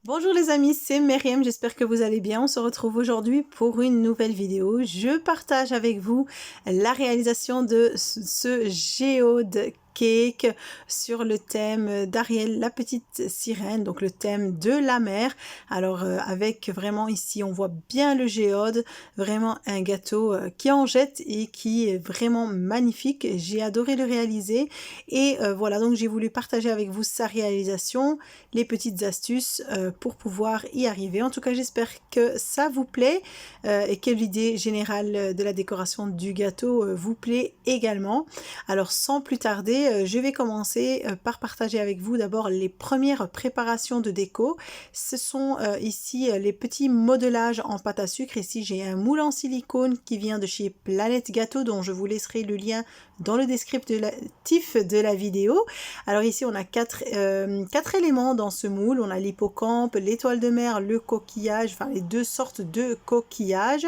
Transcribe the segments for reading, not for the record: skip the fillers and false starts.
Bonjour les amis, c'est Myriam, j'espère que vous allez bien. On se retrouve aujourd'hui pour une nouvelle vidéo. Je partage avec vous la réalisation de ce géode cake sur le thème d'Ariel, la petite sirène, donc le thème de la mer. Alors avec vraiment ici, on voit bien le géode, vraiment un gâteau qui en jette et qui est vraiment magnifique. J'ai adoré le réaliser et voilà, donc j'ai voulu partager avec vous sa réalisation, les petites astuces pour pouvoir y arriver. En tout cas, j'espère que ça vous plaît et que l'idée générale de la décoration du gâteau vous plaît également. Alors, sans plus tarder, je vais commencer par partager avec vous d'abord les premières préparations de déco. Ce sont ici les petits modelages en pâte à sucre. Ici, j'ai un moule en silicone qui vient de chez Planète Gâteau, dont je vous laisserai le lien dans le descriptif de la vidéo. Alors ici, on a quatre éléments dans ce moule. On a l'hippocampe, l'étoile de mer, le coquillage, enfin les deux sortes de coquillages.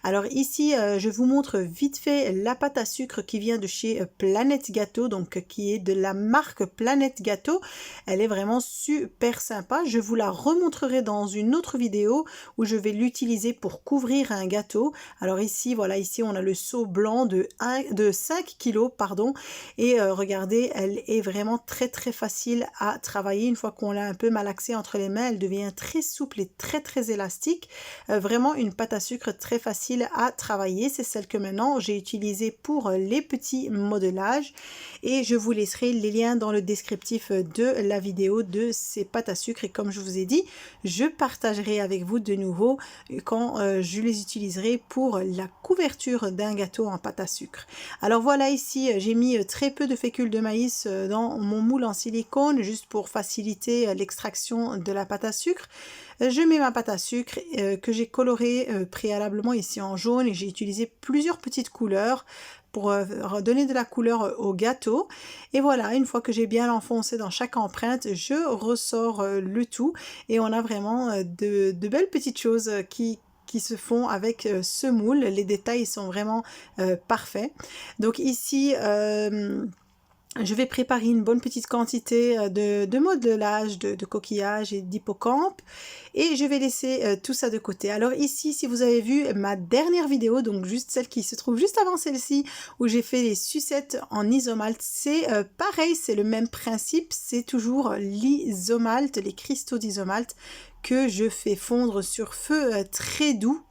Alors ici, je vous montre vite fait la pâte à sucre qui vient de chez Planète Gâteau, donc qui est de la marque Planète Gâteau. Elle est vraiment super sympa. Je vous la remontrerai dans une autre vidéo où je vais l'utiliser pour couvrir un gâteau. Alors ici, voilà, ici on a le seau blanc de 5 kg, pardon, et regardez, elle est vraiment très facile à travailler. Une fois qu'on l'a un peu malaxée entre les mains, elle devient très souple et très élastique. Vraiment une pâte à sucre très facile à travailler. C'est celle que maintenant j'ai utilisée pour les petits modelages et je vous laisserai les liens dans le descriptif de la vidéo de ces pâtes à sucre. Et comme je vous ai dit, je partagerai avec vous de nouveau quand je les utiliserai pour la couverture d'un gâteau en pâte à sucre. Alors voilà, ici j'ai mis très peu de fécule de maïs dans mon moule en silicone juste pour faciliter l'extraction de la pâte à sucre. Je mets ma pâte à sucre que j'ai colorée préalablement ici en jaune et j'ai utilisé plusieurs petites couleurs pour donner de la couleur au gâteau. Et voilà, une fois que j'ai bien enfoncé dans chaque empreinte, je ressors le tout et on a vraiment de belles petites choses qui se font avec ce moule. Les détails sont vraiment parfaits. Donc ici, je vais préparer une bonne petite quantité de modelage, de coquillages et d'hippocampe et je vais laisser tout ça de côté. Alors ici, si vous avez vu ma dernière vidéo, donc juste celle qui se trouve juste avant celle-ci, où j'ai fait les sucettes en isomalte, c'est pareil, c'est le même principe, c'est toujours l'isomalte, les cristaux d'isomalte que je fais fondre sur feu très doux.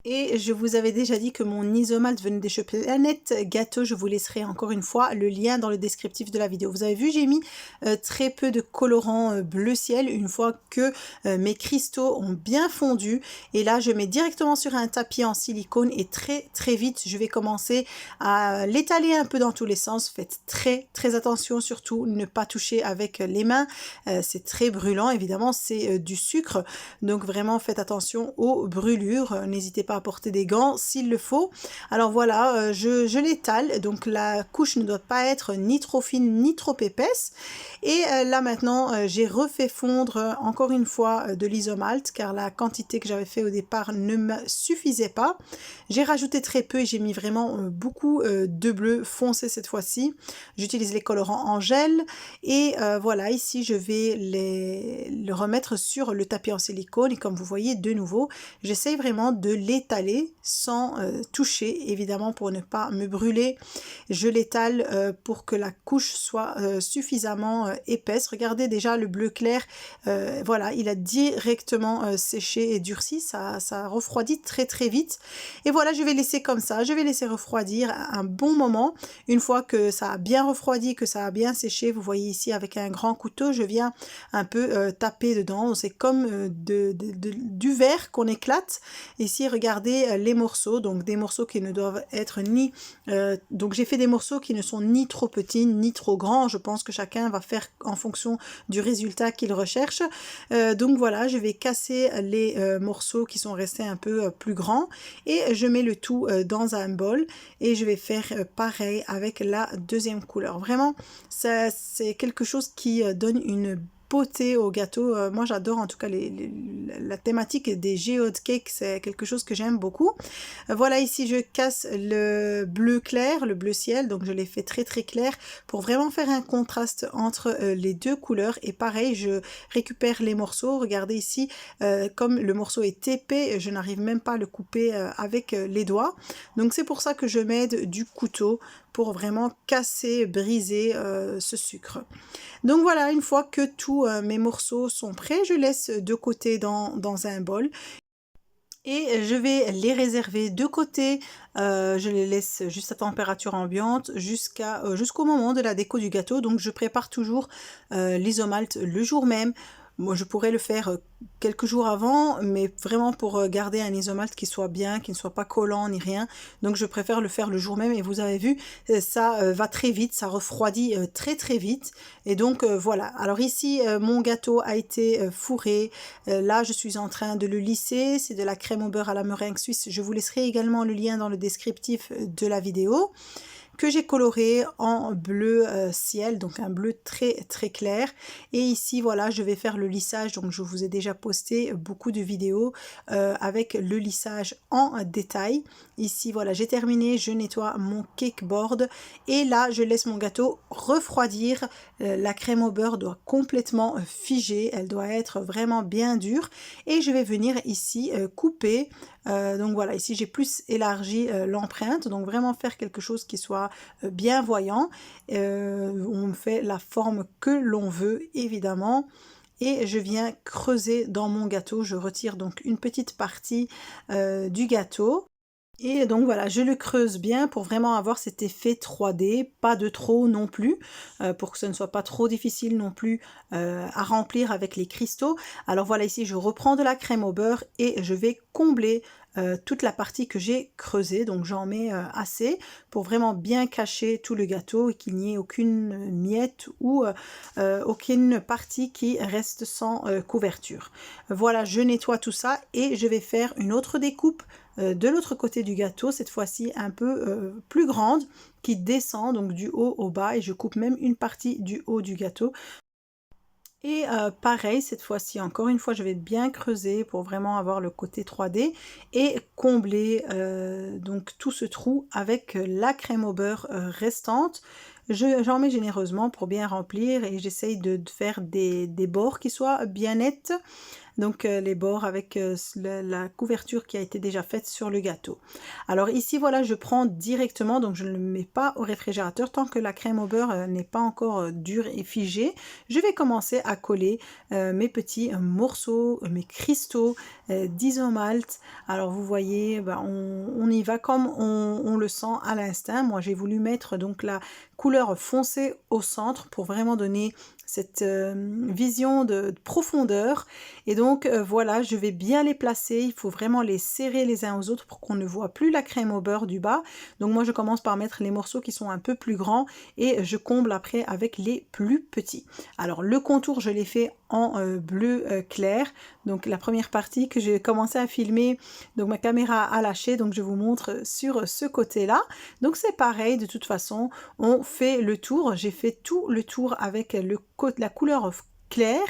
Et je vous avais déjà dit que mon isomalte venait de chez Planète Gâteau. Je vous laisserai encore une fois le lien dans le descriptif de la vidéo. Vous avez vu, j'ai mis très peu de colorant bleu ciel une fois que mes cristaux ont bien fondu. Et là, je mets directement sur un tapis en silicone et très vite, je vais commencer à l'étaler un peu dans tous les sens. Faites très attention, surtout ne pas toucher avec les mains. C'est très brûlant, évidemment, c'est du sucre. Donc vraiment, faites attention aux brûlures. N'hésitez pas à porter des gants s'il le faut. Alors voilà, je l'étale, donc la couche ne doit pas être ni trop fine ni trop épaisse. Et là maintenant, j'ai refait fondre encore une fois de l'isomalte car la quantité que j'avais fait au départ ne me suffisait pas. J'ai rajouté très peu et j'ai mis vraiment beaucoup de bleu foncé cette fois-ci. J'utilise les colorants en gel et voilà, ici je vais le remettre sur le tapis en silicone et comme vous voyez de nouveau, j'essaye vraiment de l'étaler sans toucher, évidemment pour ne pas me brûler. Je l'étale pour que la couche soit suffisamment épaisse. Regardez déjà le bleu clair, voilà, il a directement séché et durci, ça refroidit très vite. Et voilà, je vais laisser comme ça, je vais laisser refroidir un bon moment. Une fois que ça a bien refroidi, que ça a bien séché, vous voyez ici avec un grand couteau, je viens un peu taper dedans. C'est comme du verre qu'on éclate. Ici, regardez les morceaux, donc des morceaux qui ne doivent être ni... donc j'ai fait des morceaux qui ne sont ni trop petits ni trop grands. Je pense que chacun va faire en fonction du résultat qu'il recherche. Donc voilà, je vais casser les morceaux qui sont restés un peu plus grands et je mets le tout dans un bol et je vais faire pareil avec la deuxième couleur. Vraiment, c'est quelque chose qui donne une beauté au gâteau. Moi j'adore en tout cas la thématique des geode cake, c'est quelque chose que j'aime beaucoup. Voilà, ici je casse le bleu clair, le bleu ciel, donc je l'ai fait très très clair pour vraiment faire un contraste entre les deux couleurs. Et pareil, je récupère les morceaux. Regardez ici, comme le morceau est épais, je n'arrive même pas à le couper avec les doigts. Donc c'est pour ça que je m'aide du couteau pour vraiment casser, briser ce sucre. Donc voilà, une fois que tous mes morceaux sont prêts, je laisse de côté dans un bol. Et je vais les réserver de côté, je les laisse juste à température ambiante jusqu'au moment de la déco du gâteau. Donc je prépare toujours l'isomalte le jour même. Moi, je pourrais le faire quelques jours avant, mais vraiment pour garder un isomalte qui soit bien, qui ne soit pas collant ni rien. Donc je préfère le faire le jour même et vous avez vu, ça va très vite, ça refroidit très très vite. Et donc voilà. Alors ici, mon gâteau a été fourré. Là, je suis en train de le lisser. C'est de la crème au beurre à la meringue suisse. Je vous laisserai également le lien dans le descriptif de la vidéo, que j'ai coloré en bleu ciel, donc un bleu très très clair. Et ici voilà, je vais faire le lissage, donc je vous ai déjà posté beaucoup de vidéos avec le lissage en détail. Ici voilà, j'ai terminé, je nettoie mon cake board et là je laisse mon gâteau refroidir. La crème au beurre doit complètement figer, elle doit être vraiment bien dure et je vais venir ici couper. Donc voilà, ici j'ai plus élargi l'empreinte, donc vraiment faire quelque chose qui soit bien voyant. On fait la forme que l'on veut évidemment. Et je viens creuser dans mon gâteau, je retire donc une petite partie du gâteau. Et donc voilà, je le creuse bien pour vraiment avoir cet effet 3D, pas de trop non plus, pour que ce ne soit pas trop difficile non plus à remplir avec les cristaux. Alors voilà, ici je reprends de la crème au beurre et je vais combler toute la partie que j'ai creusée, donc j'en mets assez pour vraiment bien cacher tout le gâteau et qu'il n'y ait aucune miette ou aucune partie qui reste sans couverture. Voilà, je nettoie tout ça et je vais faire une autre découpe de l'autre côté du gâteau, cette fois-ci un peu plus grande, qui descend donc du haut au bas et je coupe même une partie du haut du gâteau. Et pareil, cette fois-ci, encore une fois, je vais bien creuser pour vraiment avoir le côté 3D et combler donc tout ce trou avec la crème au beurre restante. J'en mets généreusement pour bien remplir et j'essaye de faire des bords qui soient bien nets. Donc les bords avec la couverture qui a été déjà faite sur le gâteau. Alors ici voilà, je prends directement, donc je ne le mets pas au réfrigérateur tant que la crème au beurre n'est pas encore dure et figée. Je vais commencer à coller mes petits morceaux, mes cristaux d'isomalte. Alors vous voyez, ben, on y va comme on le sent à l'instinct. Moi j'ai voulu mettre donc la couleur foncée au centre pour vraiment donner cette vision de profondeur. Et donc voilà, je vais bien les placer, il faut vraiment les serrer les uns aux autres pour qu'on ne voit plus la crème au beurre du bas. Donc moi je commence par mettre les morceaux qui sont un peu plus grands et je comble après avec les plus petits. Alors le contour je l'ai fait en bleu clair, donc la première partie que j'ai commencé à filmer, donc ma caméra a lâché, donc je vous montre sur ce côté là. Donc c'est pareil, de toute façon on fait le tour, j'ai fait tout le tour avec la couleur claire.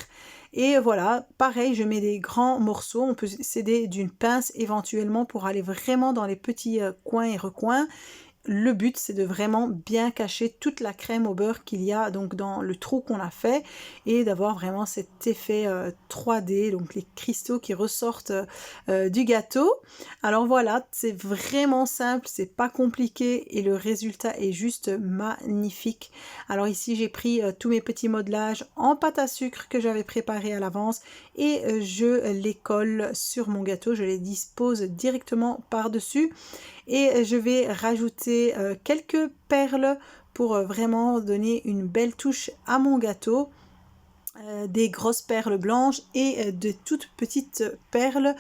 Et voilà, pareil, je mets des grands morceaux, on peut s'aider d'une pince éventuellement pour aller vraiment dans les petits coins et recoins. Le but, c'est de vraiment bien cacher toute la crème au beurre qu'il y a donc dans le trou qu'on a fait et d'avoir vraiment cet effet 3D, donc les cristaux qui ressortent du gâteau. Alors voilà, c'est vraiment simple, c'est pas compliqué et le résultat est juste magnifique. Alors ici, j'ai pris tous mes petits modelages en pâte à sucre que j'avais préparé à l'avance et je les colle sur mon gâteau, je les dispose directement par-dessus. Et je vais rajouter quelques perles pour vraiment donner une belle touche à mon gâteau. Des grosses perles blanches et de toutes petites perles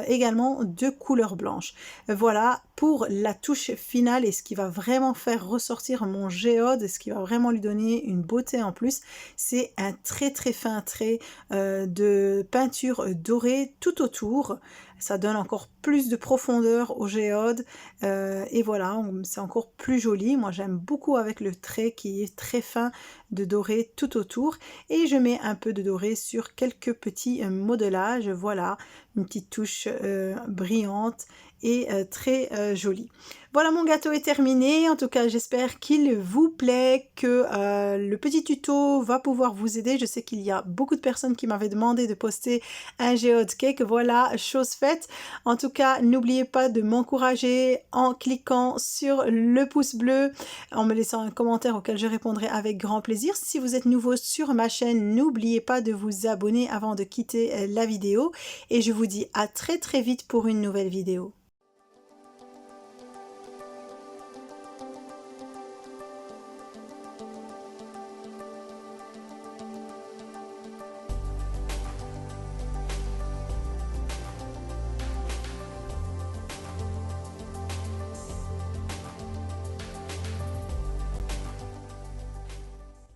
également de couleur blanche. Voilà pour la touche finale et ce qui va vraiment faire ressortir mon géode, ce qui va vraiment lui donner une beauté en plus, c'est un très très fin trait de peinture dorée tout autour. ça donne encore plus de profondeur au géode et voilà, c'est encore plus joli. Moi j'aime beaucoup avec le trait qui est très fin de doré tout autour, et je mets un peu de doré sur quelques petits modelages. Voilà, une petite touche brillante et très jolie. Voilà, mon gâteau est terminé. En tout cas, j'espère qu'il vous plaît, que le petit tuto va pouvoir vous aider. Je sais qu'il y a beaucoup de personnes qui m'avaient demandé de poster un geode cake. Voilà, chose faite. En tout cas, n'oubliez pas de m'encourager en cliquant sur le pouce bleu, en me laissant un commentaire auquel je répondrai avec grand plaisir. Si vous êtes nouveau sur ma chaîne, n'oubliez pas de vous abonner avant de quitter la vidéo. Et je vous dis à très vite pour une nouvelle vidéo.